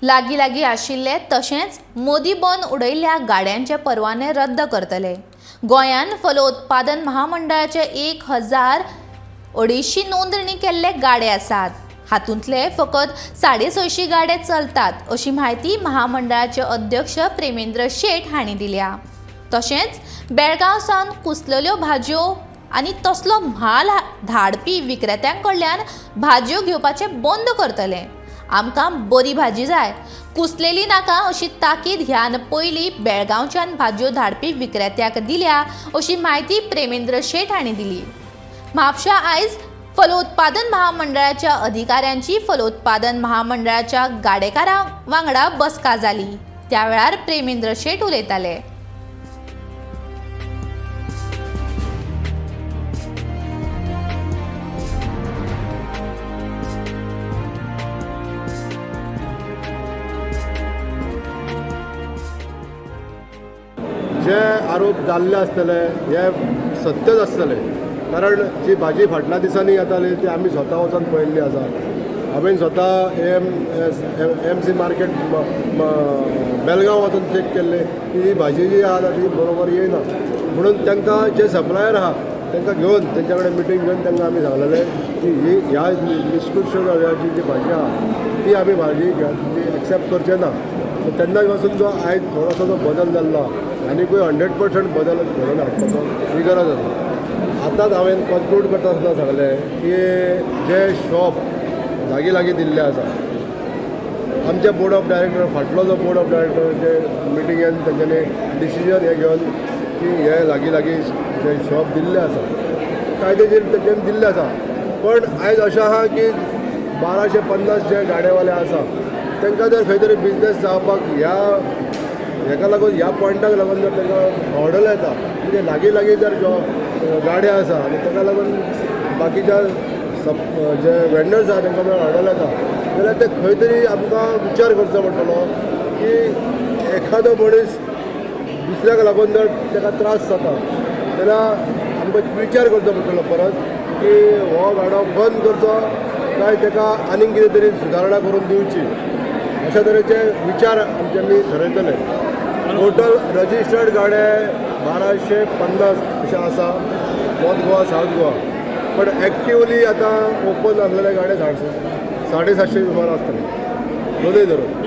लागी लागी आशिल्ले तशेंच मोदी बंद उडयल्ल्या गाड्यांचे परवाने रद्द करतले। गोंयान फलोत्पादन महामंडळाचे 1200 नोंदणी केल्ले गाडे आसात। हातूंतले फकत 650 गाडे चलतात अशी माहिती महामंडळाचे अध्यक्ष प्रेमेंद्र शेट हांणी दिल्या। तशेंच बेळगांव सावन कुसलेल्यो भाजयो आनी तसलो म्हाल धाडपी विक्रेत्यांकडल्यान भाजयो घेवपाचे बंद करतले। आमकां बरी भाजी जाय, कुसलेली नाका अशी ताकीद ह्यान पयलीं बेळगांवच्यान भाजयो धाडपी विक्रेत्याक दिल्या अशी माहिती प्रेमेंद्र शेट हांणी दिली। म्हापशा आयज फलोत्पादन महामंडळाच्या अधिकाऱ्यांची फलोत्पादन महामंडळाच्या गाडेकारां वांगडा बसका जाली। त्या वेळार प्रेमेंद्र शेट उलयताले। जे आरोप जाल्ले आसतले हे सत्यच आसतले, कारण जी भाजी फाटल्या दिसांनी येताली ती आमी स्वता वचून पळयल्ली आसा। हांवें स्वता एमसी मार्केट बेळगांव वचून चेक केल्ले की ही भाजी जी आसा ती बरोबर येयना, म्हणून तांकां जे सप्लायर आहा तांकां घेवन तेंच्या कडेन मिटींग घेवन तांकां आमी सांगलेलें की ही ह्या डिस्क्रिप्शनाची जी भाजी आहा ती आमी भाजी एक्सेप्ट करचे ना। तेन्ना पासून जो आयज थोडोसो जो बदल जाल्लो आनीकूय 100% बदल घडोवन हाडपाचो ही गरज आसा। आतांच हांवें कन्क्लूड करता आसतना सांगलें की जे शॉप लागीं लागीं दिल्ले आसा, आमचे बोर्ड ऑफ डायरेक्टर फाटलो जो बोर्ड ऑफ डायरेक्टर जे मिटिंगेन तेंच्यांनी डिसिजन हे घेवन की हे लागीं लागीं जे शॉप दिल्ले आसा कायदेशीर तेंच्यांनी दिल्ले आसा, पण आयज अशें आहा की 1250 जे गाडेवाले आसा तांकां जर खंय तरी बिजनेस जावपाक हेका लागून ह्या पॉयंटाक लागून जर तांकां ऑर्डर येता म्हणजे लागीं लागीं जर गाड्यो आसा आनी ताका लागून बाकीच्या जे वेंडर्स आसा तांकां जर ऑर्डर येता जाल्यार ते खंय तरी आमकां विचार करचो पडटलो की एखादो मनीस दुसऱ्याक लागून जर ताका त्रास जाता जाल्यार आमकां विचार करचो पडटलो परत की हो गाडो बंद करचो काय ताका आनीक कितें तरी सुदारणा करून दिवची, अशा तरेचे विचार आमच्यांनी ठरयतले। टोटल रजिस्टर्ड गाडे 1250 अशे आसा नॉर्थ गोवा सावथ गोवा, पण एक्टिवली आतां ओपन जाल्लेले गाडे 750 सुमार आसतले दोनूय धरून।